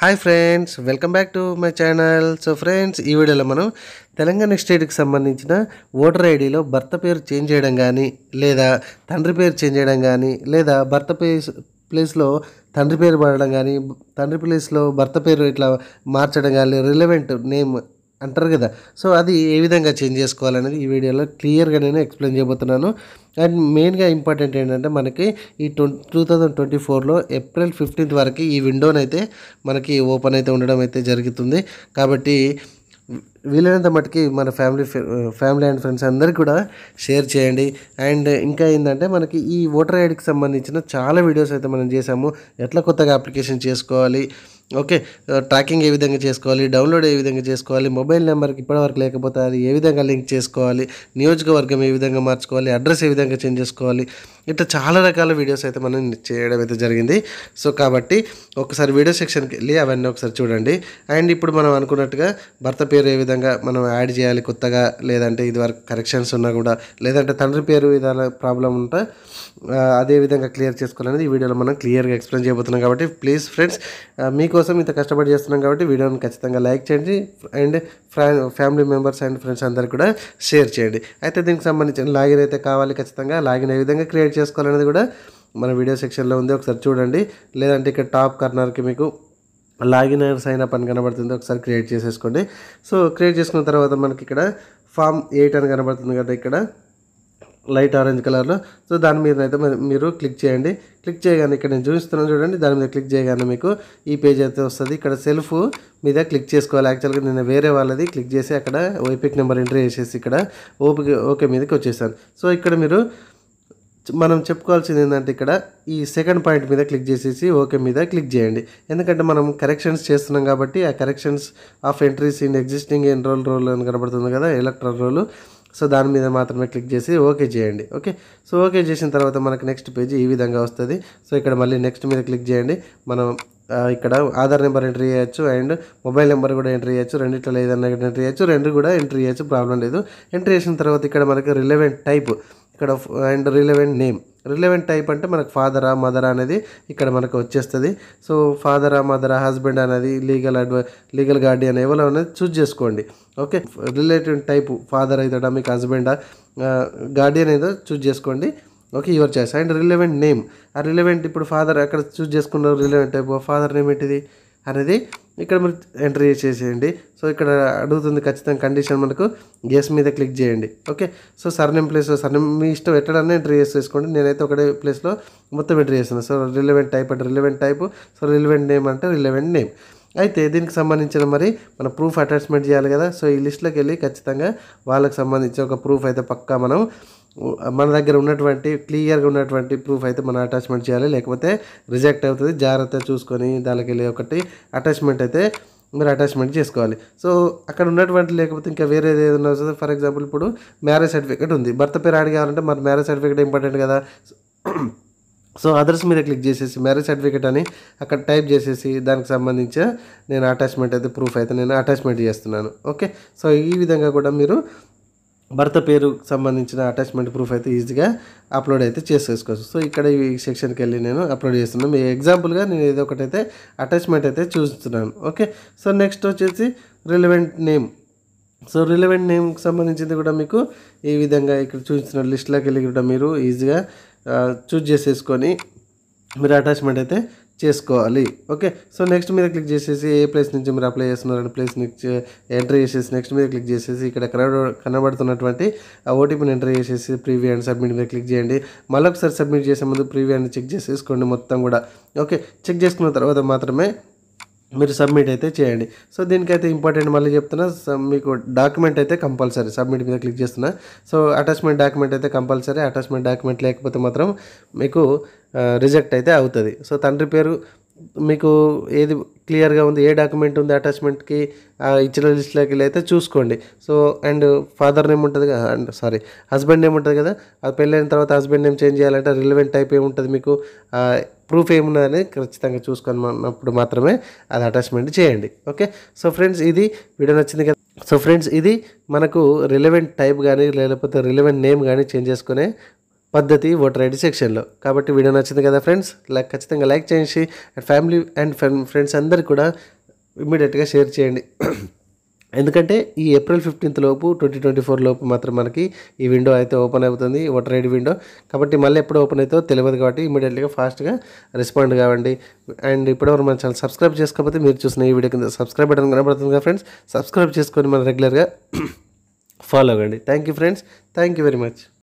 Hi friends, welcome back to my channel. So friends, ఈ వీడియోలో మనం తెలంగాణ స్టేట్కి సంబంధించిన ఓటర్ ఐడిలో భర్త పేరు చేంజ్ చేయడం కానీ, లేదా తండ్రి పేరు చేంజ్ చేయడం కానీ, లేదా భర్త ప్లేస్లో తండ్రి పేరు పడడం కానీ, తండ్రి ప్లేస్లో భర్త పేరు ఇట్లా మార్చడం కానీ, రిలవెంట్ నేమ్ అంటారు కదా. సో అది ఏ విధంగా చేంజ్ చేసుకోవాలనేది ఈ వీడియోలో క్లియర్గా నేను ఎక్స్ప్లెయిన్ చేయబోతున్నాను. అండ్ మెయిన్గా ఇంపార్టెంట్ ఏంటంటే, మనకి ఈ 2024లో ఏప్రిల్ 15th వరకు ఈ విండోనైతే మనకి ఓపెన్ అయితే ఉండడం అయితే జరుగుతుంది. కాబట్టి వీలైనంత మట్టుకి మన ఫ్యామిలీ అండ్ ఫ్రెండ్స్ అందరికీ కూడా షేర్ చేయండి. అండ్ ఇంకా ఏంటంటే, మనకి ఈ ఓటర్ ఐడికి సంబంధించిన చాలా వీడియోస్ అయితే మనం చేసాము. ఎట్లా కొత్తగా అప్లికేషన్ చేసుకోవాలి, ఓకే, ట్రాకింగ్ ఏ విధంగా చేసుకోవాలి, డౌన్లోడ్ ఏ విధంగా చేసుకోవాలి, మొబైల్ నెంబర్కి ఇప్పటివరకు లేకపోతే అది ఏ విధంగా లింక్ చేసుకోవాలి, నియోజకవర్గం ఏ విధంగా మార్చుకోవాలి, అడ్రస్ ఏ విధంగా చేంజ్ చేసుకోవాలి, ఇట్లా చాలా రకాల వీడియోస్ అయితే మనం చేయడం అయితే జరిగింది. సో కాబట్టి ఒకసారి వీడియో సెక్షన్కి వెళ్ళి అవన్నీ ఒకసారి చూడండి. అండ్ ఇప్పుడు మనం అనుకున్నట్టుగా భర్త పేరు ఏ విధంగా మనం యాడ్ చేయాలి కొత్తగా, లేదంటే ఇది వరకు కరెక్షన్స్ ఉన్నా కూడా, లేదంటే తండ్రి పేరు ఏదైనా ప్రాబ్లం ఉంటే అదే విధంగా క్లియర్ చేసుకోవాలనేది ఈ వీడియోలో మనం క్లియర్గా ఎక్స్ప్లెయిన్ చేయబోతున్నాం. కాబట్టి ప్లీజ్ ఫ్రెండ్స్, మీకోసం ఇంత కష్టపడి చేస్తున్నాం కాబట్టి వీడియోని ఖచ్చితంగా లైక్ చేయండి. And family members and friends అందరికీ కూడా షేర్ చేయండి. అయితే దీనికి సంబంధించిన లాగిన్ అయితే కావాలి. ఖచ్చితంగా లాగిన్ ఏ విధంగా క్రియేట్ చేసుకోవాలనేది కూడా మన వీడియో సెక్షన్లో ఉంది, ఒకసారి చూడండి. లేదంటే ఇక్కడ టాప్ కార్నర్కి మీకు లాగిన్ సైన్ అప్ అని కనబడుతుంది, ఒకసారి క్రియేట్ చేసేసుకోండి. సో క్రియేట్ చేసుకున్న తర్వాత మనకి ఇక్కడ ఫామ్ 8 అని కనబడుతుంది కదా, ఇక్కడ లైట్ ఆరెంజ్ కలర్లో. సో దాని మీద అయితే మీరు క్లిక్ చేయండి. క్లిక్ చేయగానే ఇక్కడ నేను చూపిస్తున్నాను చూడండి, దాని మీద క్లిక్ చేయగానే మీకు ఈ పేజ్ అయితే వస్తుంది. ఇక్కడ సెల్ఫ్ మీద క్లిక్ చేసుకోవాలి. యాక్చువల్గా నేను వేరే వాళ్ళది క్లిక్ చేసి అక్కడ ఎపిక్ నెంబర్ ఎంట్రీ చేసేసి ఇక్కడ ఓకే మీదకి వచ్చేసాను. సో ఇక్కడ మనం చెప్పుకోవాల్సింది ఏంటంటే, ఇక్కడ ఈ సెకండ్ పాయింట్ మీద క్లిక్ చేసేసి ఓకే మీద క్లిక్ చేయండి. ఎందుకంటే మనం కరెక్షన్స్ చేస్తున్నాం కాబట్టి ఆ corrections of entries in existing roll అని కనబడుతుంది కదా, ఎలక్ట్రల్ రోల్. సో దాని మీద మాత్రమే క్లిక్ చేసి ఓకే చేయండి. ఓకే, సో ఓకే చేసిన తర్వాత మనకు నెక్స్ట్ పేజ్ ఈ విధంగా వస్తుంది. సో ఇక్కడ మళ్ళీ నెక్స్ట్ మీద క్లిక్ చేయండి. మనం ఇక్కడ ఆధార్ నెంబర్ ఎంట్రీ చేయొచ్చు అండ్ మొబైల్ నెంబర్ కూడా ఎంట్రీ చేయొచ్చు. రెండిట్లో ఏదన్నా ఎంట్రీ చేయొచ్చు, రెండు కూడా ఎంట్రీ చేయొచ్చు, ప్రాబ్లం లేదు. ఎంట్రీ చేసిన తర్వాత ఇక్కడ మనకి రిలవెంట్ టైప్ ఇక్కడ and relevant name. Relevant type అంటే మనకు ఫాదరా మదరా అనేది ఇక్కడ మనకు వచ్చేస్తుంది. సో ఫాదరా మదరా హస్బెండ్ అనేది లీగల్ గార్డియన్ ఎవరో అనేది చూస్ చేసుకోండి. ఓకే, రిలేటివ్ టైప్ ఫాదర్ అవుతాడా మీకు హస్బెండా గార్డియన్ ఏదో చూస్ చేసుకోండి. Okay, your choice. And relevant name, ఆ రిలవెంట్ ఇప్పుడు ఫాదర్ అక్కడ చూస్ చేసుకున్నారు, రిలవెంట్ టైప్ ఫాదర్ నేమ్ ఏంటిది అనేది ఇక్కడ మీరు ఎంట్రీ చేసేయండి. సో ఇక్కడ అడుగుతుంది ఖచ్చితంగా కండిషన్ మనకు ఎస్ మీద క్లిక్ చేయండి. ఓకే, సో సర్నేమ్ ప్లేస్లో సర్నేమ్ మీ ఇష్టం ఎట్లన్నా ఎంట్రీ చేసేసుకోండి. నేనైతే ఒకటే ప్లేస్లో మొత్తం ఎంట్రీ చేస్తున్నాను. సో రిలవెంట్ టైప్ అంటే relevant type, so relevant name అంటే రిలవెంట్ నేమ్. అయితే దీనికి సంబంధించిన మరి మన ప్రూఫ్ అటాచ్మెంట్ చేయాలి కదా. సో ఈ లిస్ట్లోకి వెళ్ళి ఖచ్చితంగా వాళ్ళకి సంబంధించి ఒక ప్రూఫ్ అయితే పక్కా మన దగ్గర ఉన్నటువంటి క్లియర్గా ఉన్నటువంటి ప్రూఫ్ అయితే మనం అటాచ్మెంట్ చేయాలి, లేకపోతే రిజెక్ట్ అవుతుంది. జాగ్రత్తగా చూసుకొని దానికి వెళ్ళి ఒకటి అటాచ్మెంట్ అయితే మీరు అటాచ్మెంట్ చేసుకోవాలి. సో అక్కడ ఉన్నటువంటి లేకపోతే ఇంకా వేరేది ఏదైనా వస్తుంది. ఫర్ ఎగ్జాంపుల్ ఇప్పుడు మ్యారేజ్ సర్టిఫికేట్ ఉంది, భర్త పేరు యాడ్ కావాలంటే మరి మ్యారేజ్ సర్టిఫికేట్ ఇంపార్టెంట్ కదా. సో అదర్స్ మీద క్లిక్ చేసేసి మ్యారేజ్ సర్టిఫికేట్ అని అక్కడ టైప్ చేసేసి దానికి సంబంధించిన నేను అటాచ్మెంట్ అయితే ప్రూఫ్ అయితే నేను అటాచ్మెంట్ చేస్తున్నాను. ఓకే, సో ఈ విధంగా కూడా మీరు భర్త పేరు సంబంధించిన అటాచ్మెంట్ ప్రూఫ్ అయితే ఈజీగా అప్లోడ్ అయితే చేసేసుకోవచ్చు. సో ఇక్కడ ఈ సెక్షన్కి వెళ్ళి నేను అప్లోడ్ చేస్తున్నాను. మీ ఎగ్జాంపుల్గా నేను ఏదో ఒకటైతే అటాచ్మెంట్ అయితే చూస్తున్నాను. ఓకే, సో నెక్స్ట్ వచ్చేసి రిలవెంట్ నేమ్. సో రిలవెంట్ నేమ్కి సంబంధించింది కూడా మీకు ఈ విధంగా ఇక్కడ చూసిన లిస్ట్లోకి వెళ్ళి కూడా మీరు ఈజీగా చూజ్ చేసేసుకొని మీరు అటాచ్మెంట్ అయితే చేసుకోవాలి. ఓకే, సో నెక్స్ట్ మీద క్లిక్ చేసేసి ఏ ప్లేస్ నుంచి మీరు అప్లై చేస్తున్నారని ప్లేస్ నుంచి ఎంట్రీ చేసేసి నెక్స్ట్ మీద క్లిక్ చేసేసి ఇక్కడ కనబడుతున్నటువంటి ఆ ఓటీపీని ఎంట్రీ చేసేసి ప్రీవ్యూ అండ్ సబ్మిట్ మీద క్లిక్ చేయండి. మళ్ళొకసారి సబ్మిట్ చేసే ముందు ప్రీవ్యూ అని చెక్ చేసేసుకోండి మొత్తం కూడా. ఓకే, చెక్ చేసుకున్న తర్వాత మాత్రమే మీరు సబ్మిట్ అయితే చేయండి. సో దీనికైతే ఇంపార్టెంట్ మళ్ళీ చెప్తున్నా, మీకు డాక్యుమెంట్ అయితే కంపల్సరీ. సబ్మిట్ మీద క్లిక్ చేస్తున్నా. సో అటాచ్మెంట్ డాక్యుమెంట్ అయితే కంపల్సరీ. అటాచ్మెంట్ డాక్యుమెంట్ లేకపోతే మాత్రం మీకు రిజెక్ట్ అయితే అవుతుంది. సో తండ్రి పేరు మీకు ఏది క్లియర్గా ఉంది, ఏ డాక్యుమెంట్ ఉంది అటాచ్మెంట్కి ఇచ్చిన లిస్ట్లోకి వెళ్ళి అయితే చూసుకోండి. సో అండ్ ఫాదర్ నేమ్ ఉంటుంది కదా, అండ్ హస్బెండ్ నేమ్ ఉంటుంది కదా, అది పెళ్ళైన తర్వాత హస్బెండ్ నేమ్ చేంజ్ చేయాలంటే రిలవెంట్ టైప్ ఏముంటుంది మీకు ప్రూఫ్ ఏమున్నదని ఖచ్చితంగా చూసుకున్నప్పుడు మాత్రమే అది అటాచ్మెంట్ చేయండి. ఓకే, సో ఫ్రెండ్స్ ఇది వీడియో నచ్చింది కదా. సో ఫ్రెండ్స్ ఇది మనకు రిలవెంట్ టైప్ కానీ లేకపోతే రిలవెంట్ నేమ్ కానీ చేంజ్ చేసుకునే పద్ధతి ఓటర్ ఐడి సెక్షన్లో. కాబట్టి వీడియో నచ్చింది కదా ఫ్రెండ్స్, ఖచ్చితంగా లైక్ చేయండి. అండ్ ఫ్యామిలీ అండ్ ఫ్రెండ్స్ అందరికీ కూడా ఇమ్మీడియట్గా షేర్ చేయండి. ఎందుకంటే ఈ ఏప్రిల్ 15th లోపు 2024 లోపు మాత్రం మనకి ఈ విండో అయితే ఓపెన్ అవుతుంది, ఓటర్ ఐడి విండో. కాబట్టి మళ్ళీ ఎప్పుడు ఓపెన్ అవుతుందో తెలియదు, కాబట్టి ఇమీడియట్గా ఫాస్ట్గా రెస్పాండ్ కావండి. అండ్ ఇప్పటివరకు మన ఛానల్ సబ్స్క్రైబ్ చేసుకోకపోతే మీరు చూసిన ఈ వీడియో కింద సబ్స్క్రైబ్ బటన్ కనబడుతుంది కదా ఫ్రెండ్స్, సబ్స్క్రైబ్ చేసుకొని మనం రెగ్యులర్గా ఫాలో అవ్వండి. Thank you friends, thank you very much.